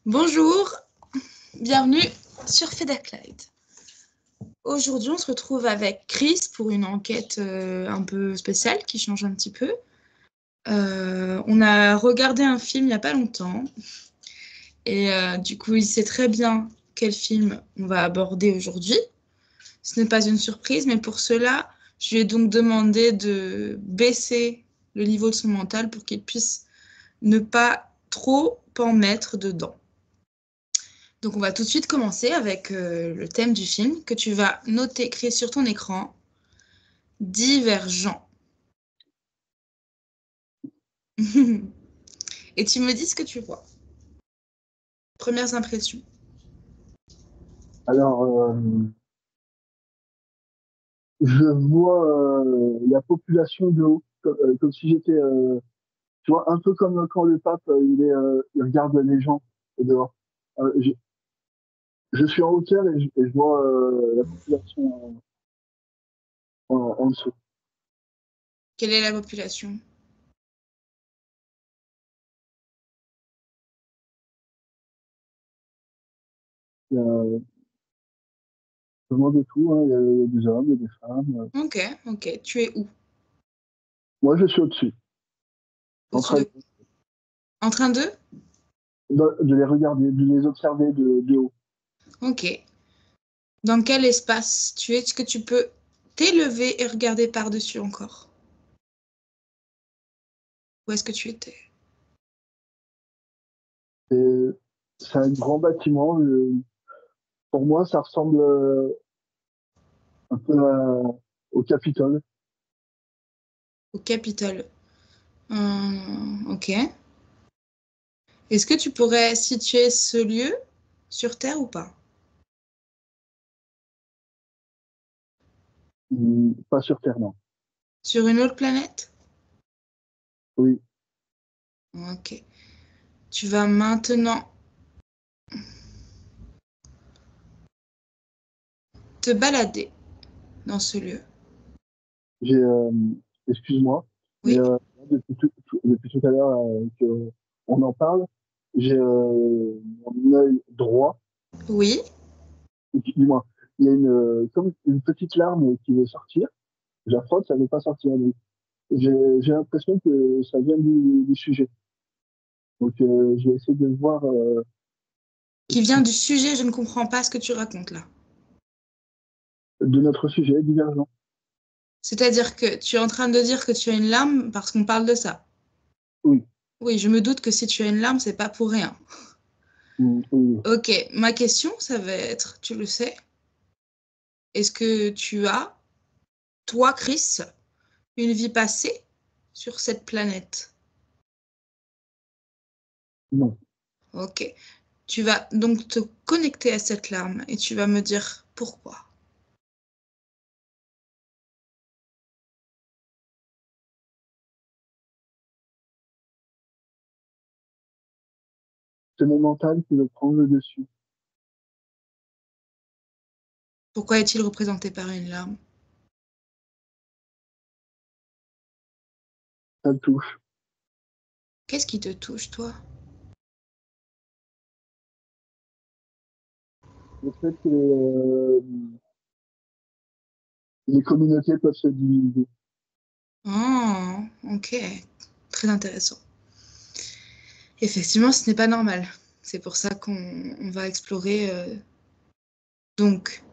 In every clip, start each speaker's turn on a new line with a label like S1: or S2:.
S1: Bonjour, bienvenue sur Fedaclide. Aujourd'hui, on se retrouve avec Chris pour une enquête un peu spéciale qui change un petit peu. On a regardé un film il n'y a pas longtemps et du coup, il sait très bien quel film on va aborder aujourd'hui. Ce n'est pas une surprise, mais pour cela, je lui ai donc demandé de baisser le niveau de son mental pour qu'il puisse ne pas trop en mettre dedans. Donc, on va tout de suite commencer avec le thème du film que tu vas noter, créer sur ton écran. Divergent. Et tu me dis ce que tu vois. Premières impressions.
S2: Alors, je vois la population de haut, comme si j'étais, tu vois, un peu comme quand le pape, il regarde les gens au dehors. Je suis en hauteur et je vois la population en dessous.
S1: Quelle est la population?
S2: Il y a vraiment de tout, hein. Il y a des hommes, il y a des femmes.
S1: Ok. Tu es où?
S2: Moi, je suis au-dessus, en
S1: Au-dessus
S2: train
S1: de... En train de?
S2: de les regarder, de les observer de haut.
S1: Ok. Dans quel espace tu es? Est-ce que tu peux t'élever et regarder par-dessus encore? Où est-ce que tu étais?
S2: Et c'est un grand bâtiment. Pour moi, ça ressemble un peu au Capitole.
S1: Au Capitole. Ok. Est-ce que tu pourrais situer ce lieu sur Terre ou pas?
S2: Pas sur Terre, non.
S1: Sur une autre planète?
S2: Oui.
S1: Ok. Tu vas maintenant te balader dans ce lieu.
S2: J'ai, excuse-moi, mais
S1: Oui.
S2: depuis tout à l'heure qu'on en parle, j'ai mon œil droit,
S1: Oui.
S2: dis-moi, il y a comme une petite larme qui veut sortir. Je la frotte, ça ne veut pas sortir. Donc, j'ai l'impression que ça vient du sujet. Donc, je vais essayer de voir.
S1: Qui vient du sujet, je ne comprends pas ce que tu racontes là.
S2: De notre sujet divergent.
S1: C'est-à-dire que tu es en train de dire que tu as une larme parce qu'on parle de ça.
S2: Oui.
S1: Oui, je me doute que si tu as une larme, c'est pas pour rien.
S2: Oui.
S1: Ok, ma question, ça va être, tu le sais, est-ce que tu as, toi, Chris, une vie passée sur cette planète?
S2: Non.
S1: Ok. Tu vas donc te connecter à cette larme et tu vas me dire pourquoi.
S2: C'est mon mental qui veut prendre le dessus.
S1: Pourquoi est-il représenté par une larme?
S2: Ça me touche.
S1: Qu'est-ce qui te touche, toi?
S2: Le fait que les communautés peuvent se diviser.
S1: Oh, ok. Très intéressant. Effectivement, ce n'est pas normal. C'est pour ça qu'on va explorer. Donc,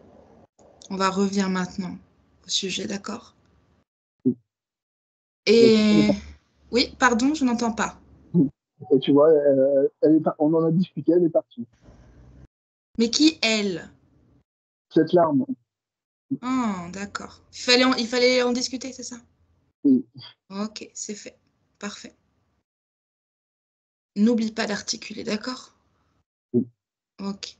S1: on va revenir maintenant au sujet, d'accord?
S2: Et tu vois,
S1: Et oui, pardon, je n'entends pas.
S2: et tu vois, on en a discuté, elle est partie.
S1: Mais qui, elle?
S2: Cette larme,
S1: Oh, d'accord. Il fallait en discuter, c'est ça?
S2: oui,
S1: Ok, c'est fait. Parfait. N'oublie pas d'articuler, d'accord?
S2: oui.
S1: Ok.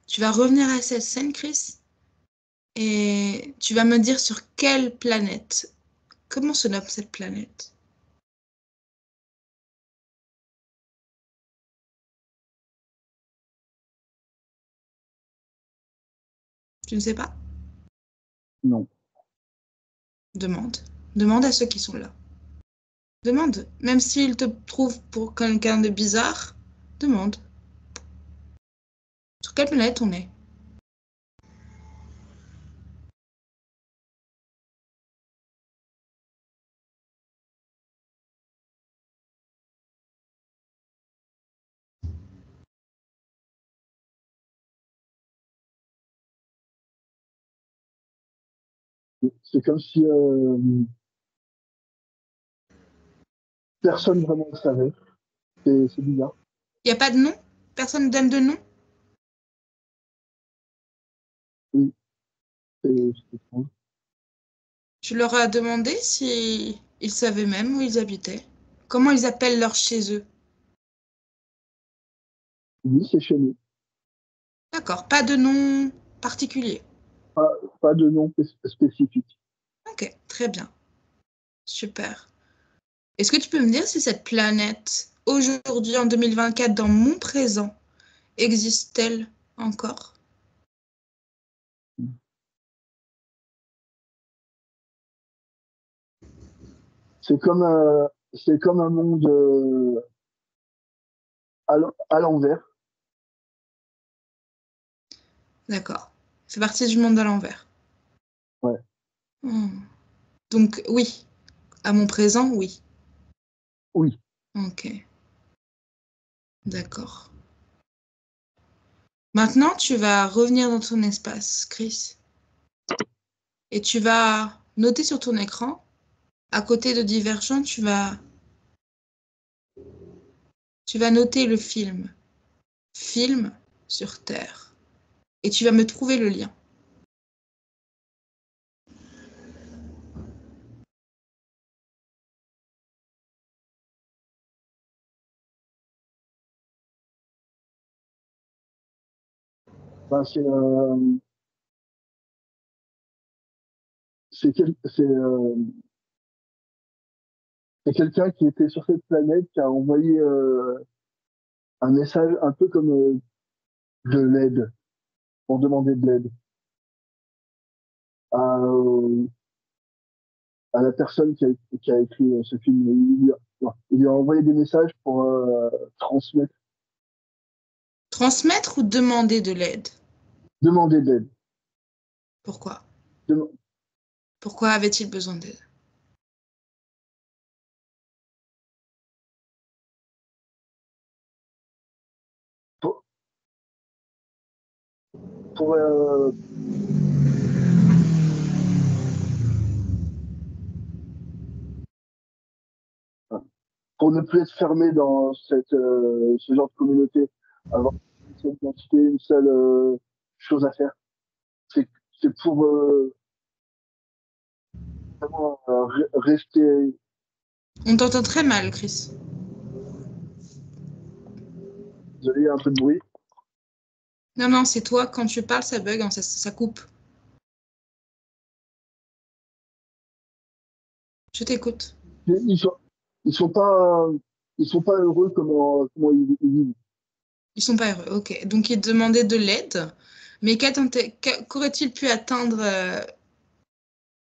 S1: Tu vas revenir à cette scène, Chris, et tu vas me dire sur quelle planète. Comment se nomme cette planète? Tu ne sais pas?
S2: Non.
S1: Demande. Demande à ceux qui sont là. Demande. Même s'ils te trouvent pour quelqu'un de bizarre, demande. Sur quelle planète on est?
S2: C'est comme si personne vraiment ne savait. C'est bizarre.
S1: Il n'y a pas de nom? Personne ne donne de nom?
S2: Oui, c'est étrange.
S1: Tu leur as demandé si ils savaient même où ils habitaient? Comment ils appellent leur chez eux?
S2: Oui, c'est chez nous.
S1: D'accord, pas de nom particulier.
S2: Pas, pas de nom spécifique.
S1: Ok, très bien. Super. Est-ce que tu peux me dire si cette planète, aujourd'hui en 2024, dans mon présent, existe-t-elle encore?
S2: C'est comme un monde à l'envers.
S1: D'accord. C'est parti du monde à l'envers.
S2: Ouais.
S1: Hmm. Donc oui, à mon présent, oui.
S2: Oui.
S1: Ok, d'accord. Maintenant, tu vas revenir dans ton espace, Chris, et tu vas noter sur ton écran, à côté de Divergent, tu vas noter le film. Film sur Terre. Et tu vas me trouver le lien.
S2: Ben, c'est quel- c'est quelqu'un qui était sur cette planète qui a envoyé un message un peu comme de l'aide, pour demander de l'aide à, à la personne qui a écrit ce film. Il lui a envoyé des messages pour transmettre,
S1: Transmettre ou demander de l'aide?
S2: demander de l'aide.
S1: Pourquoi?
S2: Dem-
S1: Pourquoi avait-il besoin d'aide?
S2: pour pour, pour ne plus être fermé dans ce genre de communauté, avoir une seule identité, une seule chose à faire. C'est, c'est pour vraiment rester.
S1: On t'entend très mal, Chris.
S2: Désolé, il y a un peu de bruit.
S1: Non, non, c'est toi, quand tu parles, ça bug, hein, ça coupe. Je t'écoute.
S2: Ils sont, ils sont pas, ils sont pas heureux comment ils vivent.
S1: Ils sont pas heureux, ok. Donc, ils demandaient de l'aide, mais qu'aurait-il pu atteindre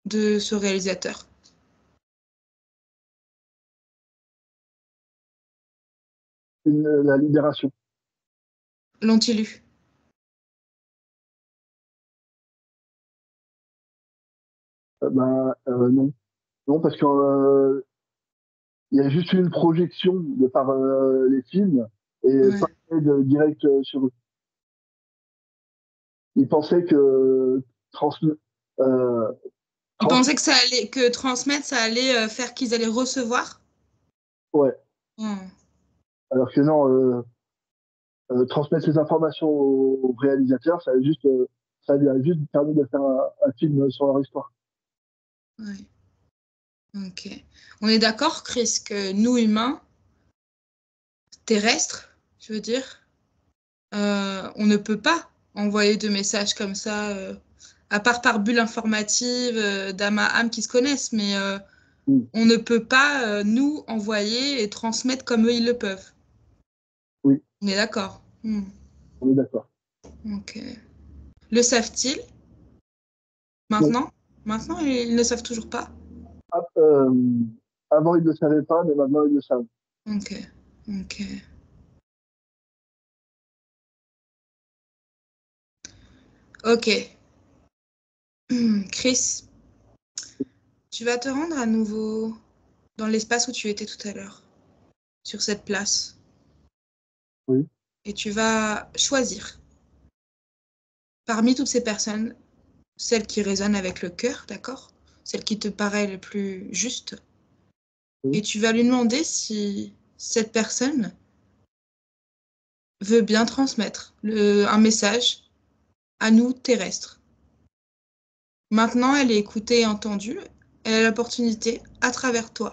S1: de ce réalisateur?
S2: La libération.
S1: L'ont-ils eu?
S2: Non. Non, parce que il y a juste eu une projection de par les films et pas
S1: Ouais.
S2: de direct sur eux. Ils pensaient que transmettre, euh,
S1: Ils
S2: trans,
S1: pensaient que transmettre, ça allait faire qu'ils allaient recevoir?
S2: ouais.
S1: Hmm.
S2: Alors que non, transmettre ces informations au réalisateur, ça lui a juste permis de faire un film sur leur histoire.
S1: Ouais. Ok. On est d'accord, Chris, que nous, humains, terrestres, je veux dire, on ne peut pas envoyer de messages comme ça, à part par bulle informative d'âme à âme qui se connaissent, mais
S2: Oui,
S1: on ne peut pas, nous, envoyer et transmettre comme eux, ils le peuvent.
S2: oui,
S1: On est d'accord. Hmm.
S2: on est d'accord.
S1: Ok. Le savent-ils
S2: Donc,
S1: maintenant? Maintenant, ils ne savent toujours pas?
S2: avant, ils ne le savaient pas, mais maintenant, ils le savent.
S1: Ok. Ok. Ok. Chris, tu vas te rendre à nouveau dans l'espace où tu étais tout à l'heure, sur cette place.
S2: Oui,
S1: Et tu vas choisir, parmi toutes ces personnes, celle qui résonne avec le cœur, d'accord? Celle qui te paraît le plus juste.
S2: oui.
S1: Et tu vas lui demander si cette personne veut bien transmettre un message à nous terrestres. Maintenant, elle est écoutée et entendue. Elle a l'opportunité, à travers toi,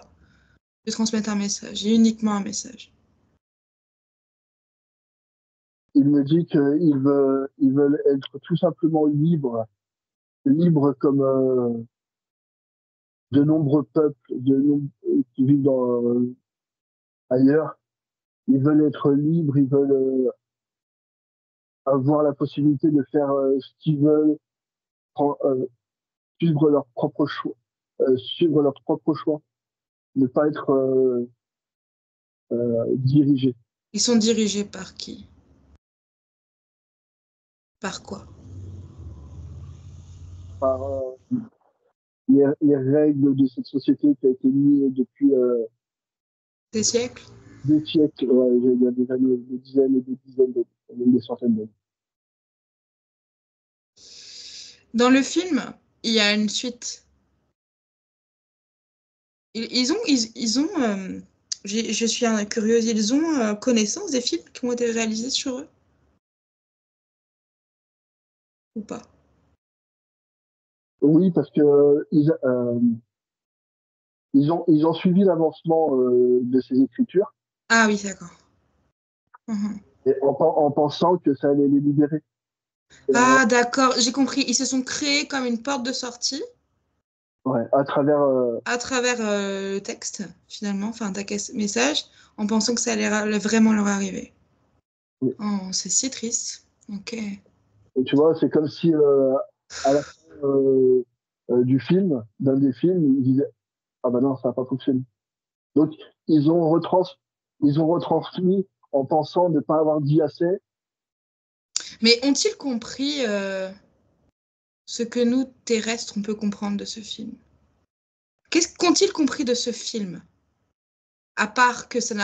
S1: de transmettre un message, et uniquement un message.
S2: Il me dit ils veulent être tout simplement libres, libres comme de nombreux peuples qui vivent ailleurs. Ils veulent être libres, ils veulent avoir la possibilité de faire ce qu'ils veulent, prendre, suivre leur propre choix, suivre leur propre choix, ne pas être dirigés
S1: Ils sont dirigés par qui? Par quoi?
S2: par les règles de cette société qui a été mise depuis
S1: Des siècles?
S2: des siècles, ouais, il y a des années, des dizaines d'années, même des centaines d'années.
S1: Dans le film, il y a une suite. Je suis curieuse, ils ont connaissance des films qui ont été réalisés sur eux ou pas?
S2: Oui, parce que ils ont suivi l'avancement de ces écritures
S1: Ah oui, d'accord. Mhm.
S2: et en pensant que ça allait les libérer.
S1: Ah d'accord, j'ai compris. Ils se sont créés comme une porte de sortie
S2: Ouais, à travers.
S1: à travers le texte, finalement, enfin, ta message, en pensant que ça allait vraiment leur arriver.
S2: Oui.
S1: Oh, c'est si triste. Ok.
S2: Et tu vois, c'est comme si à la fin du film, d'un des films, ils disaient ah ben non, ça n'a pas fonctionné. Donc ils ont ils ont retransmis en pensant ne pas avoir dit assez.
S1: Mais ont-ils compris ce que nous, terrestres, on peut comprendre de ce film? Qu'ont-ils compris de ce film? À part que ça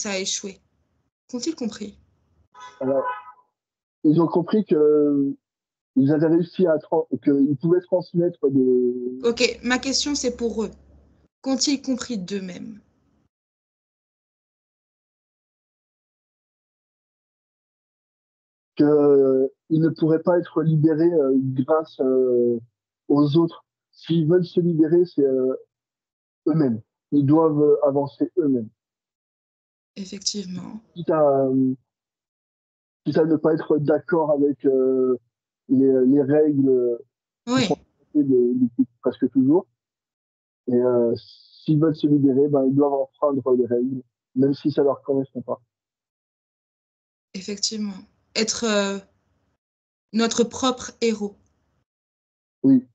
S1: a échoué. Qu'ont-ils compris?
S2: Alors, ils ont compris que ils avaient réussi qu'ils pouvaient transmettre
S1: Ok, ma question c'est pour eux. Qu'ont-ils compris d'eux-mêmes?
S2: que ils ne pourraient pas être libérés grâce aux autres. S'ils veulent se libérer, c'est eux-mêmes. Ils doivent avancer eux-mêmes.
S1: Effectivement.
S2: Quitte quitte à ne pas être d'accord avec les règles qui sont
S1: Oui,
S2: depuis presque toujours. Et s'ils veulent se libérer, ben, ils doivent enfreindre les règles, même si ça leur correspond pas.
S1: effectivement. Être notre propre héros.
S2: Oui,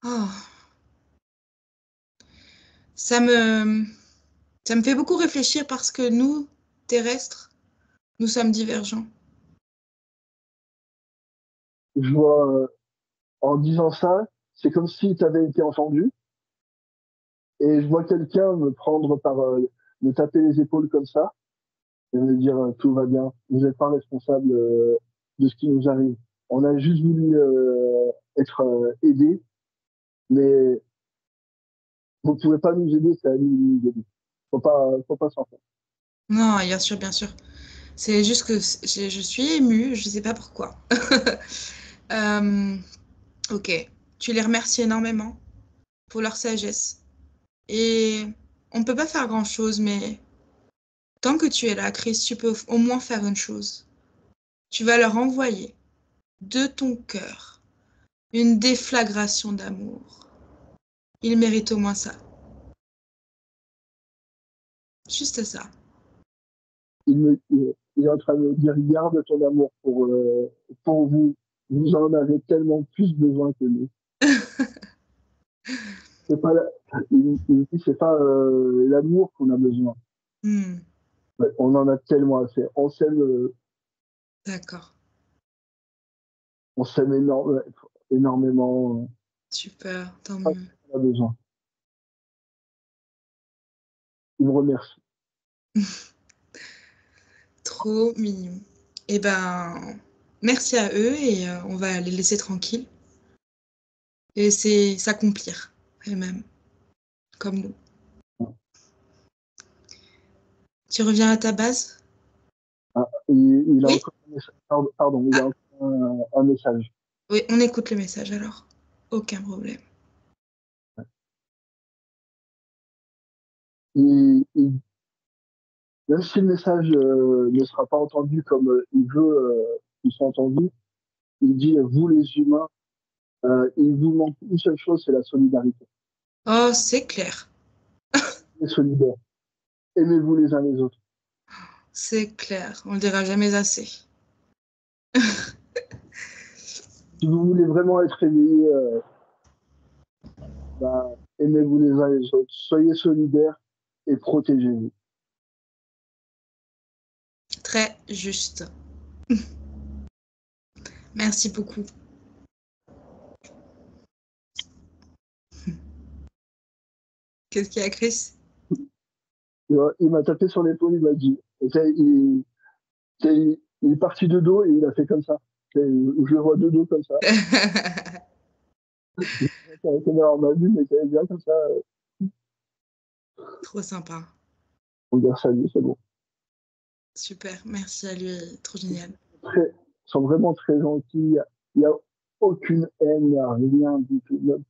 S1: Oh, ça me, ça me fait beaucoup réfléchir parce que nous, terrestres, nous sommes divergents.
S2: je vois, en disant ça, c'est comme si tu avais été entendu. Et je vois quelqu'un me prendre me taper les épaules comme ça et me dire tout va bien, vous n'êtes pas responsable de ce qui nous arrive. On a juste voulu être aidés, mais vous pouvez pas nous aider, c'est à nous de nous aider. Faut pas s'en faire.
S1: Non, bien sûr, bien sûr. C'est juste que je suis émue, je ne sais pas pourquoi. Euh, ok, tu les remercies énormément pour leur sagesse. Et on ne peut pas faire grand-chose, mais tant que tu es là, Chris, tu peux au moins faire une chose. Tu vas leur envoyer de ton cœur une déflagration d'amour. Ils méritent au moins ça. Juste ça.
S2: Il est en train de me dire garde ton amour pour vous. Vous en avez tellement plus besoin que nous. C'est pas il dit c'est pas l'amour qu'on a besoin.
S1: Hmm,
S2: Ouais, on en a tellement assez. On s'aime
S1: d'accord.
S2: On s'aime énormément.
S1: Super, tant
S2: On
S1: mieux.
S2: a besoin. Il me remercie.
S1: Trop mignon. Eh ben, merci à eux et on va les laisser tranquilles et laisser s'accomplir eux-mêmes, comme nous. Tu reviens à ta base?
S2: Ah, il a
S1: Oui?
S2: encore un message. Pardon, il a
S1: Ah,
S2: encore un message.
S1: oui, on écoute le message alors. Aucun problème.
S2: Même si le message ne sera pas entendu comme il veut qu'il soit entendu, il dit, vous les humains, il vous manque une seule chose, c'est la solidarité.
S1: Oh, c'est clair.
S2: Soyez solidaires. Aimez-vous les uns les autres.
S1: C'est clair. On le dira jamais assez.
S2: Si vous voulez vraiment être réveillés, bah, aimez-vous les uns les autres. Soyez solidaires et protégez-vous.
S1: Très juste. Merci beaucoup. Qu'est-ce qu'il y a, Chris?
S2: Il m'a tapé sur l'épaule, il m'a dit, il est parti de dos et il a fait comme ça. Je le vois de dos comme ça. On m'a vu, mais c'est bien comme ça.
S1: Trop sympa.
S2: On dit salut, c'est bon.
S1: Super. Merci à lui. Trop génial.
S2: Ils sont vraiment très gentils. Il n'y a aucune haine, il n'y a rien du tout. Même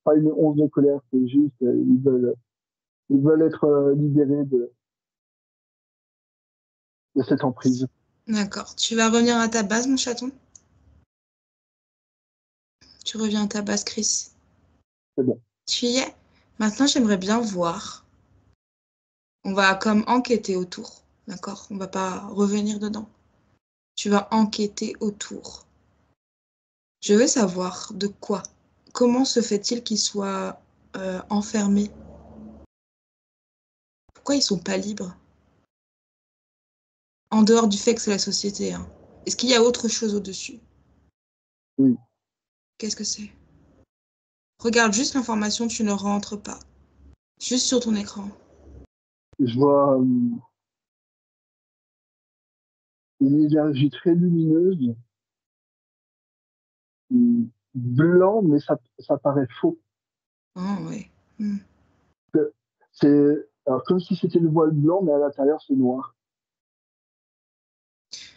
S2: pas une once de colère, c'est juste, ils veulent être libérés de cette emprise.
S1: D'accord. Tu vas revenir à ta base, mon chaton? Tu reviens à ta base, Chris?
S2: C'est bon.
S1: Tu y es? Maintenant, j'aimerais bien voir. On va comme enquêter autour. D'accord? On va pas revenir dedans. Tu vas enquêter autour. Je veux savoir de quoi. Comment se fait-il qu'ils soient enfermés? Pourquoi ils sont pas libres? En dehors du fait que c'est la société, hein. Est-ce qu'il y a autre chose au-dessus?
S2: Oui.
S1: Qu'est-ce que c'est? Regarde juste l'information, tu ne rentres pas. Juste sur ton écran.
S2: Je vois une énergie très lumineuse, blanc, mais ça paraît faux.
S1: Oh, oui. Hmm.
S2: C'est alors, comme si c'était le voile blanc, mais à l'intérieur, c'est noir.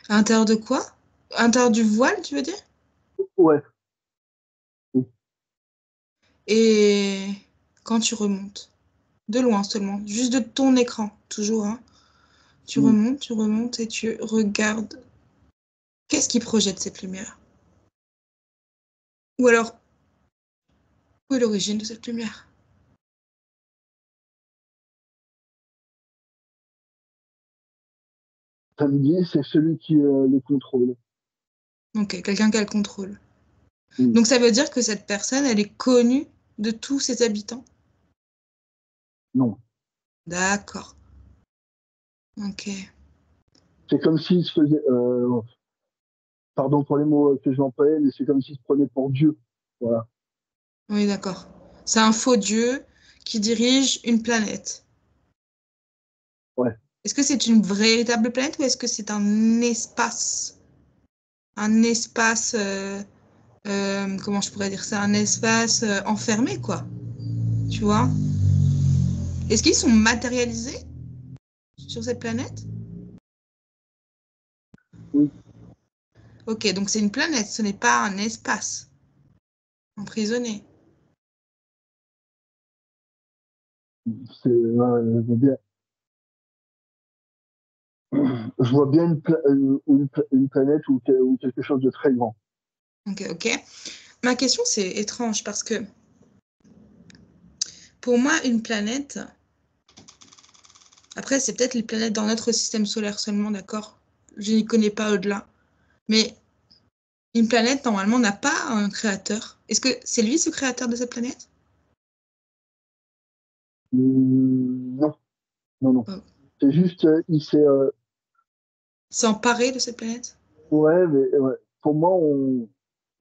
S1: À l'intérieur de quoi? À l'intérieur du voile, tu veux dire?
S2: Ouais.
S1: Et quand tu remontes, de loin seulement, juste de ton écran, toujours, hein, tu remontes et tu regardes. Qu'est-ce qui projette cette lumière? Ou alors, où est l'origine de cette lumière?
S2: Ça me dit, c'est celui qui les contrôle.
S1: Ok, quelqu'un qui a le contrôle.
S2: Oui.
S1: Donc ça veut dire que cette personne, elle est connue de tous ses habitants?
S2: Non.
S1: D'accord. Ok.
S2: C'est comme s'il se faisait, pardon pour les mots que je vais employer, mais c'est comme s'il se prenait pour Dieu. Voilà.
S1: Oui, d'accord. C'est un faux dieu qui dirige une planète.
S2: Ouais.
S1: Est-ce que c'est une véritable planète ou est-ce que c'est un espace? Un espace, comment je pourrais dire ça? Un espace enfermé, quoi. Tu vois? Est-ce qu'ils sont matérialisés sur cette planète?
S2: Oui.
S1: Ok, donc c'est une planète, ce n'est pas un espace emprisonné.
S2: Je vois bien une planète ou quelque chose de très grand.
S1: Ok, ok. Ma question, c'est étrange parce que pour moi, une planète, après, c'est peut-être les planètes dans notre système solaire seulement, d'accord? Je n'y connais pas au-delà. Mais une planète, normalement, n'a pas un créateur. Est-ce que c'est lui, ce créateur de cette planète?
S2: Non, non, non.
S1: Oh.
S2: C'est juste, il s'est,
S1: S'est emparé de cette planète?
S2: ouais, mais ouais. Pour moi,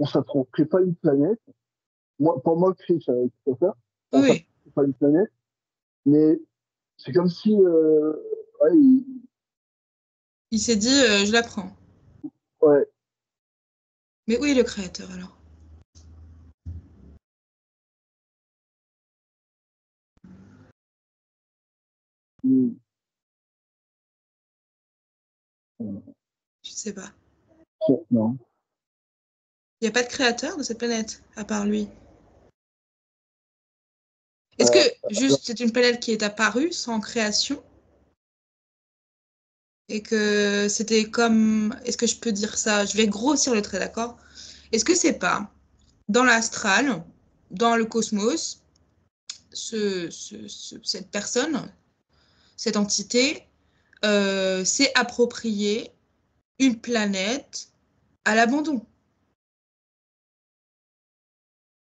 S2: on s'appropriait pas une planète. Moi, pour moi, Chris, c'est ça. On
S1: Oui,
S2: s'approprie pas une planète, mais c'est comme si, ouais,
S1: il s'est dit, je la prends.
S2: ouais,
S1: Mais où est le créateur alors?
S2: il-
S1: Je ne sais pas.
S2: non.
S1: Il n'y a pas de créateur de cette planète, à part lui. Est-ce que
S2: Euh,
S1: juste c'est une planète qui est apparue sans création et que c'était comme... Est-ce que je peux dire ça? Je vais grossir le trait, d'accord? Est-ce que c'est pas dans l'astral, dans le cosmos, cette personne, cette entité, s'est appropriée une planète à l'abandon?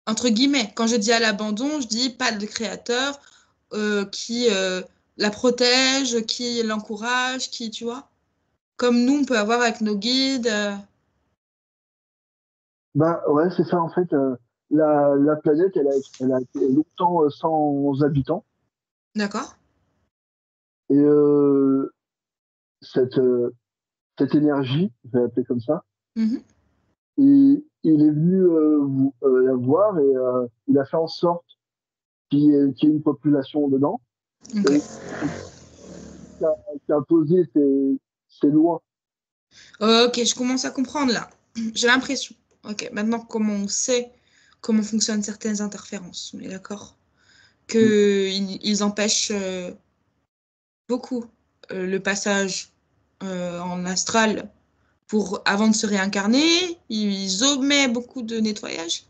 S1: Entre guillemets, quand je dis à l'abandon, je dis pas de créateur qui la protège, qui l'encourage, qui, tu vois, comme nous, on peut avoir avec nos guides.
S2: Ben ouais, c'est ça en fait. La planète, elle a été longtemps sans habitants.
S1: D'accord?
S2: Et cette, euh, cette énergie, je vais l'appeler comme ça,
S1: Mhm.
S2: il est venu la voir et il a fait en sorte qu'il y ait une population dedans
S1: Ok.
S2: et qui a, qui a imposé ses lois.
S1: Ok, je commence à comprendre là. J'ai l'impression. Ok, maintenant, comment on sait comment fonctionnent certaines interférences, on est d'accord?
S2: Mm.
S1: Qu'ils empêchent beaucoup le passage en astral pour, avant de se réincarner, ils omettent beaucoup de nettoyage.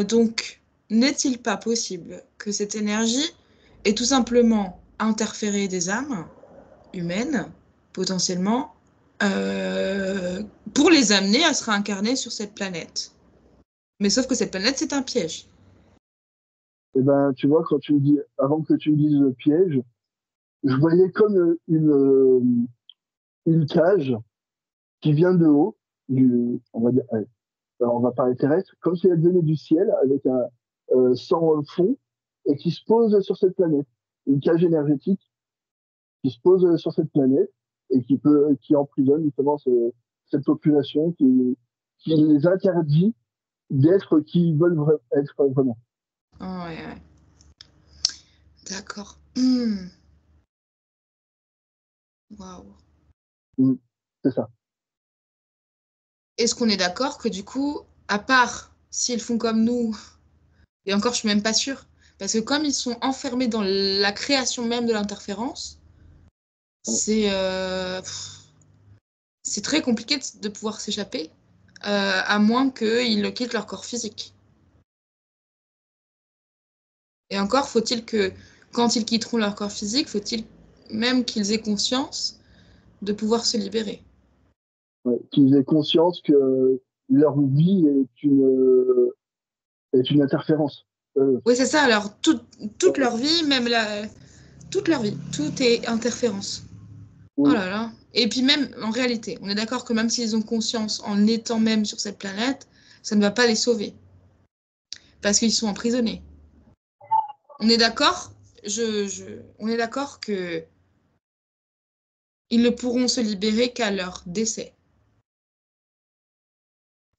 S1: Donc, n'est-il pas possible que cette énergie ait tout simplement interféré des âmes humaines, potentiellement, euh, pour les amener à se réincarner sur cette planète? Mais sauf que cette planète, c'est un piège.
S2: Et ben, tu vois, quand tu me dis, avant que tu me dises piège, je voyais comme une cage qui vient de haut, on va dire, alors on va parler terrestre, comme si elle venait du ciel avec un sans fond et qui se pose sur cette planète. Une cage énergétique qui se pose sur cette planète et qui emprisonne justement cette population qui les interdit d'être qui ils veulent être vraiment.
S1: Ah ouais, ouais. D'accord. Waouh.
S2: Mm. C'est ça.
S1: Est-ce qu'on est d'accord que du coup, à part s'ils font comme nous, et encore je suis même pas sûre, parce que comme ils sont enfermés dans la création même de l'interférence,
S2: Ouais.
S1: c'est très compliqué de pouvoir s'échapper, à moins qu'ils quittent leur corps physique. Et encore, faut-il que, quand ils quitteront leur corps physique, faut-il même qu'ils aient conscience de pouvoir se libérer.
S2: Ouais. Qu'ils aient conscience que leur vie est une interférence.
S1: Oui, c'est ça, alors toute leur vie, même toute leur vie, tout est interférence. Oh
S2: Oui,
S1: là là. Et puis même, en réalité, on est d'accord que même s'ils ont conscience en étant même sur cette planète, ça ne va pas les sauver, parce qu'ils sont emprisonnés. On est d'accord on est d'accord que ils ne pourront se libérer qu'à leur décès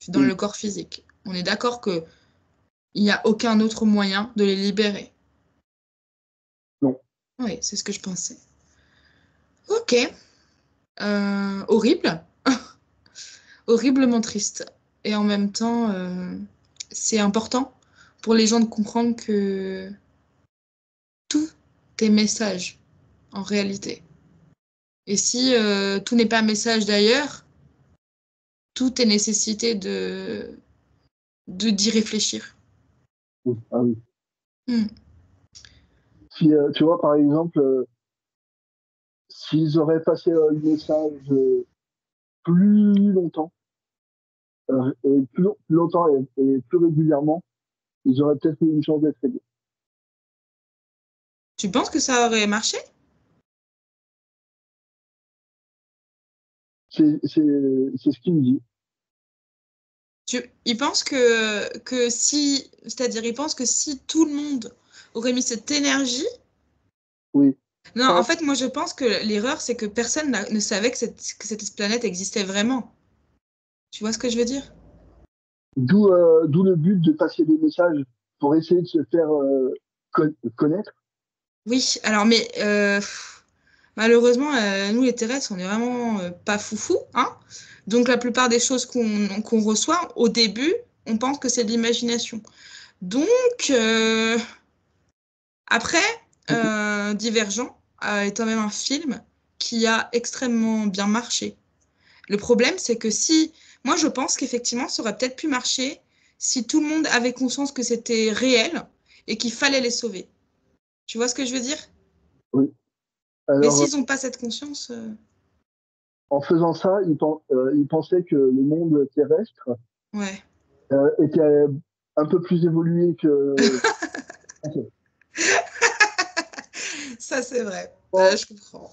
S1: dans
S2: oui,
S1: le corps physique. On est d'accord que il n'y a aucun autre moyen de les libérer.
S2: non.
S1: Oui, c'est ce que je pensais. Ok. Horrible. Horriblement triste. Et en même temps, c'est important pour les gens de comprendre que tout est message en réalité. Et si tout n'est pas message d'ailleurs, tout est nécessité de d'y réfléchir.
S2: Oui. Ah oui.
S1: Hmm.
S2: Si, tu vois, par exemple, s'ils auraient passé le message plus longtemps, plus longtemps et plus régulièrement, ils auraient peut-être eu une chance d'être aidés.
S1: Tu penses que ça aurait marché?
S2: C'est ce qu'il me dit.
S1: Il pense c'est-à-dire, il pense que si tout le monde aurait mis cette énergie.
S2: Oui.
S1: Non, en
S2: Enfin,
S1: fait, moi, je pense que l'erreur, c'est que personne ne savait que cette planète existait vraiment. Tu vois ce que je veux dire?
S2: d'où le but de passer des messages pour essayer de se faire connaître.
S1: Oui, alors, mais malheureusement, nous, les terrestres, on est vraiment pas foufou, hein? Donc, la plupart des choses qu'on reçoit, au début, on pense que c'est de l'imagination. Donc, après, Divergent est quand même un film qui a extrêmement bien marché. Le problème, c'est que moi, je pense qu'effectivement, ça aurait peut-être pu marcher si tout le monde avait conscience que c'était réel et qu'il fallait les sauver. Tu vois ce que je veux dire?
S2: Oui.
S1: Mais
S2: Alors,
S1: s'ils n'ont pas cette conscience,
S2: en faisant ça, il pensait que le monde terrestre
S1: ouais.
S2: était un peu plus évolué que.
S1: Ça, c'est vrai.
S2: Bon,
S1: Je comprends.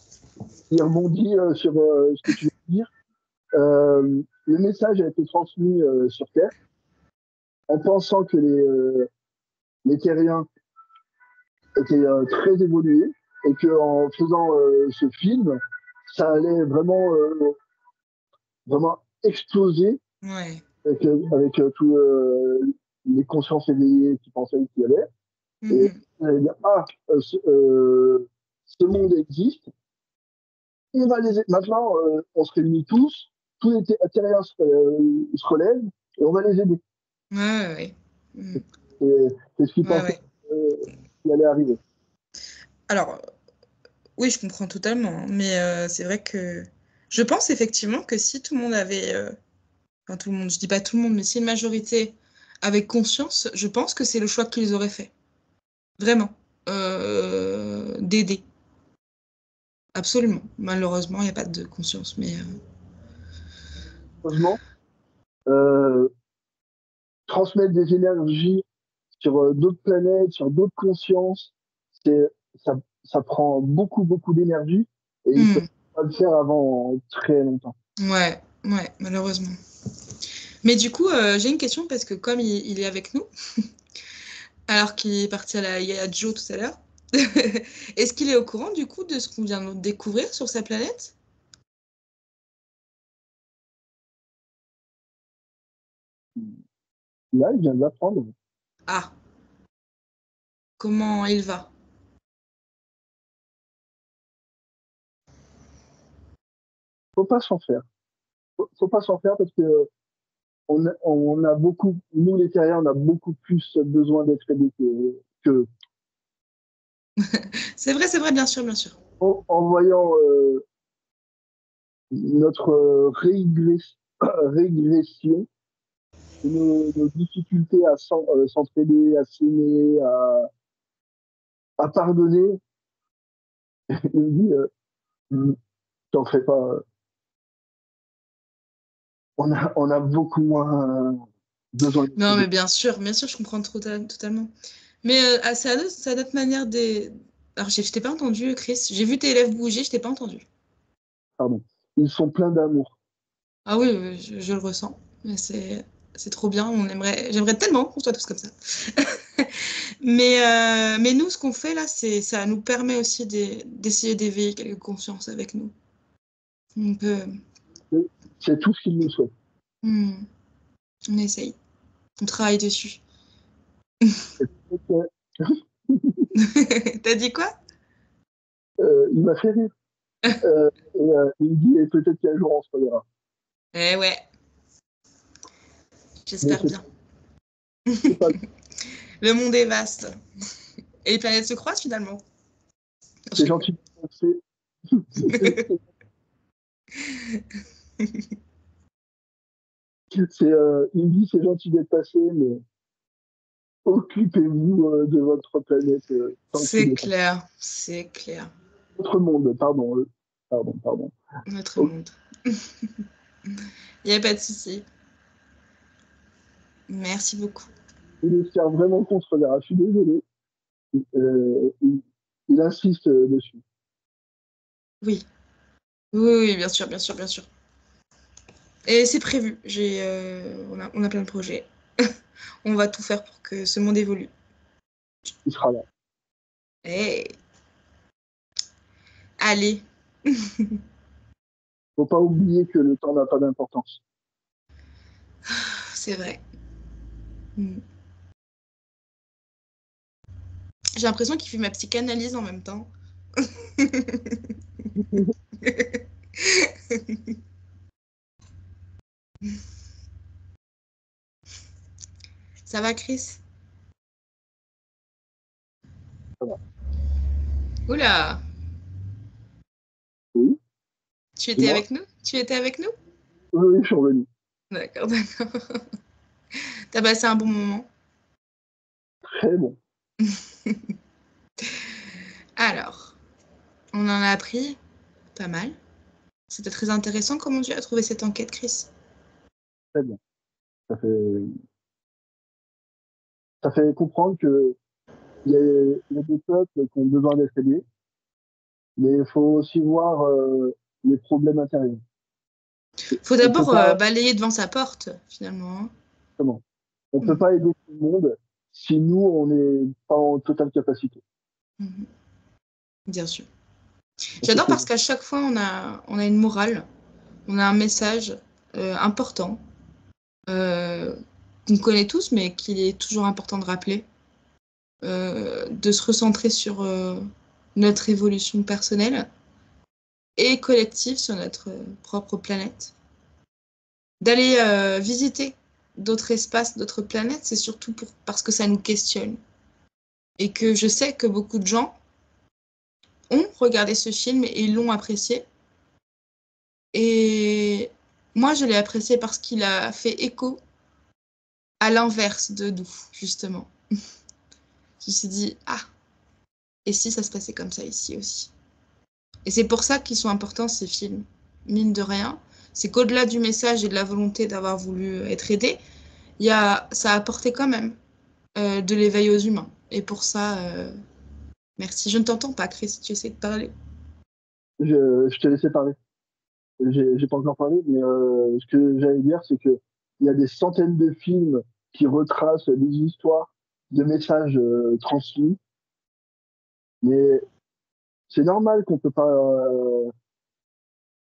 S2: il rebondit sur ce que tu veux dire. Le message a été transmis sur Terre en pensant que les terriens étaient très évolués et qu'en faisant ce film, ça allait vraiment exploser
S1: Ouais.
S2: avec tous les consciences éveillées qui pensaient qu'il y allait. Et
S1: Mhm.
S2: on allait dire, ce monde existe, maintenant, on se réunit tous les terriens se relèvent et on va les aider.
S1: Ouais, ouais, ouais. Mhm.
S2: Et c'est ce qu'ils
S1: Ouais,
S2: pensaient
S1: ouais.
S2: qui allait arriver.
S1: Alors, oui, je comprends totalement, hein, mais c'est vrai que je pense effectivement que si tout le monde avait, enfin tout le monde, je dis pas tout le monde, mais si une majorité avait conscience, je pense que c'est le choix qu'ils auraient fait. Vraiment. D'aider. Absolument. Malheureusement, il n'y a pas de conscience, mais
S2: Heureusement, euh, transmettre des énergies sur d'autres planètes, sur d'autres consciences, c'est, ça, ça prend beaucoup d'énergie et ils ne peuvent
S1: hmm.
S2: pas le faire avant très longtemps.
S1: Ouais, ouais, malheureusement. Mais du coup, j'ai une question parce que comme il est avec nous, alors qu'il est parti il y a Joe tout à l'heure, est-ce qu'il est au courant du coup de ce qu'on vient de découvrir sur sa planète?
S2: Là, il vient de l'apprendre.
S1: Ah, comment il va?
S2: Faut pas s'en faire. Faut pas s'en faire parce que on a beaucoup, nous les terriens, on a beaucoup plus besoin d'être aidés que
S1: C'est vrai, bien sûr, bien sûr.
S2: en voyant notre régression, nos difficultés à s'entraider, à s'aimer, à pardonner, il me dit, t'en fais pas, on a beaucoup moins besoin d'être
S1: Non,
S2: aidé.
S1: mais bien sûr, je comprends totalement. Mais c'est à notre manière des. Alors, je t'ai pas entendu, Chris. J'ai vu tes lèvres bouger, je t'ai pas entendu.
S2: Pardon. Ils sont pleins d'amour.
S1: Ah oui, oui, je le ressens. Mais c'est trop bien. J'aimerais tellement qu'on soit tous comme ça. Mais nous, ce qu'on fait là, ça nous permet aussi d'essayer d'éveiller quelques consciences avec nous. On peut,
S2: C'est tout ce qu'ils nous souhaitent.
S1: hmm, on essaye, on travaille dessus.
S2: Ok.
S1: T'as dit quoi?
S2: Il m'a fait rire. Il me dit, et peut-être qu'un jour on se reverra.
S1: Eh ouais,
S2: Mais
S1: j'espère bien.
S2: c'est pas
S1: Le monde est vaste. Et les planètes se croisent finalement. Je
S2: c'est
S1: rigole.
S2: gentil de penser. Il me dit, c'est gentil d'être passé, mais occupez-vous de votre planète tant qu'il
S1: C'est
S2: est temps.
S1: clair, c'est clair.
S2: Votre monde, pardon. Pardon.
S1: Notre
S2: Ok.
S1: monde. Il n'y a pas de souci. Merci beaucoup.
S2: Il espère vraiment qu'on se reverra. Je suis désolé. Il insiste dessus.
S1: Oui, oui, oui, bien sûr, bien sûr, bien sûr. Et c'est prévu. On a plein de projets. On va tout faire pour que ce monde évolue.
S2: Il sera là.
S1: Hey. Allez.
S2: Faut pas oublier que le temps n'a pas d'importance.
S1: C'est vrai. J'ai l'impression qu'il fait ma psychanalyse en même temps. Ça va, Chris?
S2: Ça va.
S1: Oula!
S2: Oui.
S1: Tu étais avec nous? Tu étais avec nous?
S2: Oui, je suis revenu.
S1: D'accord, d'accord. T'as passé un bon moment?
S2: Très bon.
S1: Alors, on en a appris pas mal. C'était très intéressant. Comment tu as trouvé cette enquête, Chris?
S2: Très bien. Ça fait comprendre que il y a des peuples qui ont besoin d'être aidés, mais il faut aussi voir les problèmes intérieurs.
S1: Faut
S2: On peut
S1: d'abord
S2: pas,
S1: balayer devant sa porte, finalement.
S2: comment, on peut
S1: Mhm.
S2: pas aider tout le monde si nous, on n'est pas en totale capacité.
S1: Mhm. Bien sûr.
S2: C'est ce
S1: J'adore
S2: que
S1: parce qu'à chaque fois, on a une morale, on a un message important qu'on connaît tous, mais qu'il est toujours important de rappeler, de se recentrer sur notre évolution personnelle et collective sur notre propre planète. D'aller visiter d'autres espaces, d'autres planètes, c'est surtout parce que ça nous questionne. Et que je sais que beaucoup de gens ont regardé ce film et l'ont apprécié. Et moi, je l'ai apprécié parce qu'il a fait écho à l'inverse de nous, justement. Je me suis dit, ah, et si ça se passait comme ça ici aussi? Et c'est pour ça qu'ils sont importants, ces films, mine de rien. C'est qu'au-delà du message et de la volonté d'avoir voulu être aidé, ça a apporté quand même de l'éveil aux humains. Et pour ça, merci. Je ne t'entends pas, Chris, tu essaies de parler.
S2: je t'ai laissé parler. J'ai pas encore parlé, mais ce que j'allais dire, c'est que il y a des centaines de films qui retracent des histoires de messages transmis, mais c'est normal qu'on peut pas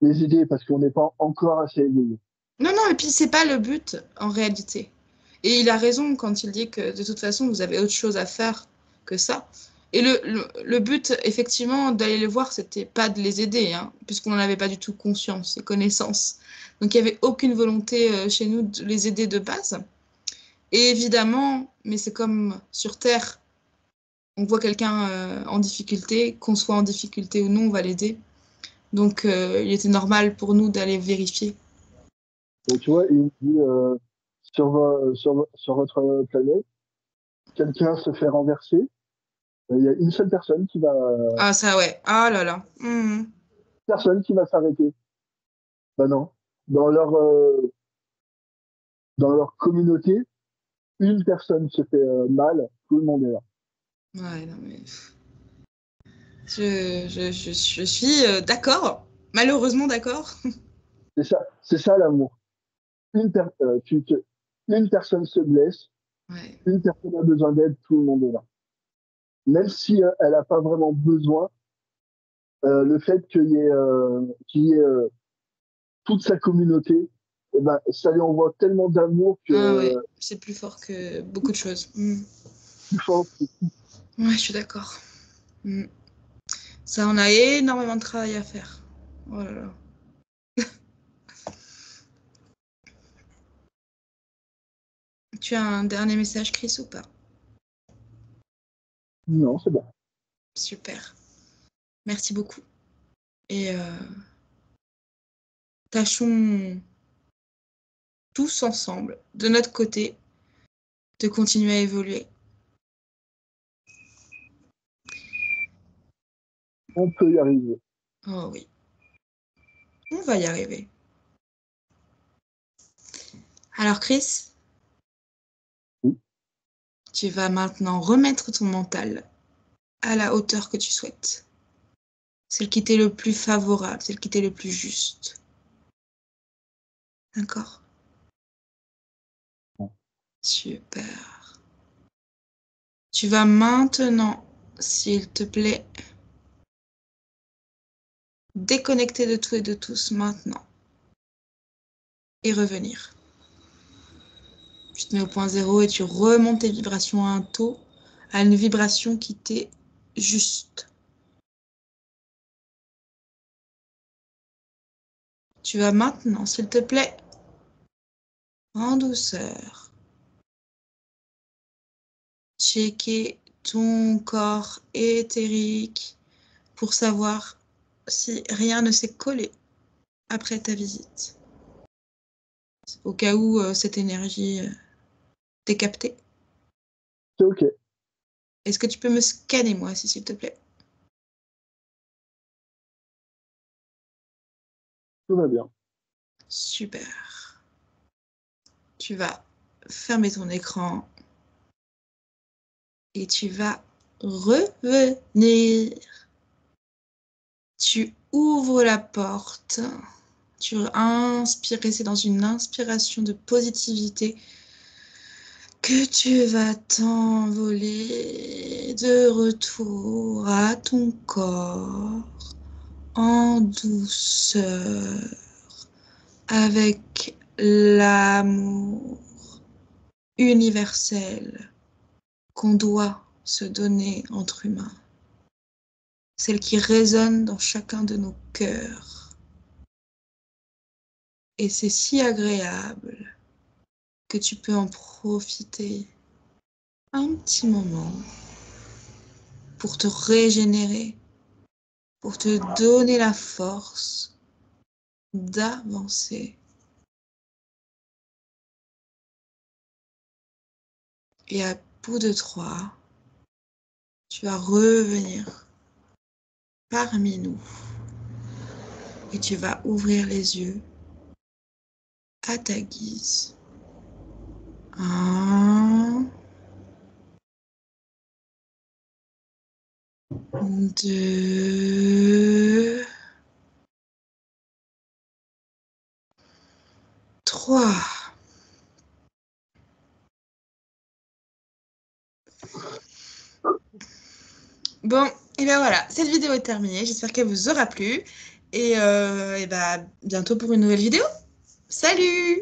S2: les aider parce qu'on n'est pas encore assez éveillé.
S1: Non, non, et puis c'est pas le but en réalité. Et il a raison quand il dit que de toute façon, vous avez autre chose à faire que ça. Et le but, effectivement, d'aller les voir, c'était pas de les aider, hein, puisqu'on n'en avait pas du tout conscience et connaissance. Donc il n'y avait aucune volonté chez nous de les aider de base. Et évidemment, mais c'est comme sur Terre, on voit quelqu'un en difficulté, qu'on soit en difficulté ou non, on va l'aider. Donc il était normal pour nous d'aller vérifier.
S2: Donc, tu vois, il dit sur votre planète, quelqu'un se fait renverser, il y a une seule
S1: Ah ça ouais, ah là là. Mhm.
S2: personne qui va s'arrêter. Ben non. Dans leur, dans leur communauté, une personne se fait mal, tout le monde est là.
S1: Ouais, non mais je suis d'accord, malheureusement d'accord.
S2: C'est ça l'amour. Une, per- euh, tu te- une personne se blesse,
S1: Ouais.
S2: une personne a besoin d'aide, tout le monde est là. Même si elle n'a pas vraiment besoin, le fait qu'il y ait toute sa communauté, eh ben, ça lui envoie tellement d'amour que
S1: Ah ouais, c'est plus fort que beaucoup de choses. Mhm.
S2: plus fort.
S1: Ouais, je suis d'accord. Mhm. Ça, on a énormément de travail à faire. Oh là là. Tu as un dernier message, Chris, ou pas?
S2: Non, c'est bon.
S1: Super. Merci beaucoup. Et tâchons tous ensemble, de notre côté, de continuer à évoluer.
S2: On peut y arriver.
S1: Oh oui, on va y arriver. Alors, Chris,
S2: Oui.
S1: tu vas maintenant remettre ton mental à la hauteur que tu souhaites. Celle qui t'est le plus favorable, celle qui t'est le plus juste. D'accord.
S2: Ouais.
S1: Super. Tu vas maintenant, s'il te plaît, déconnecter de tout et de tous maintenant. Et revenir. Tu te mets au point zéro et tu remontes tes vibrations à un taux, à une vibration qui t'est juste. Tu vas maintenant, s'il te plaît, en douceur, checker ton corps éthérique pour savoir si rien ne s'est collé après ta visite. Au cas où cette énergie t'est captée.
S2: C'est OK.
S1: Est-ce que tu peux me scanner, moi, s'il te plaît?
S2: Tout va bien.
S1: Super. Tu vas fermer ton écran et tu vas revenir. Tu ouvres la porte. Tu inspires, et c'est dans une inspiration de positivité que tu vas t'envoler de retour à ton corps en douceur avec l'amour universel qu'on doit se donner entre humains, celle qui résonne dans chacun de nos cœurs. Et c'est si agréable que tu peux en profiter un petit moment pour te régénérer, pour te donner la force d'avancer. Et à bout de 3, tu vas revenir parmi nous et tu vas ouvrir les yeux à ta guise. 1, 2, 3. Bon, et bien voilà, cette vidéo est terminée. J'espère qu'elle vous aura plu. Et, ben, bientôt pour une nouvelle vidéo. Salut!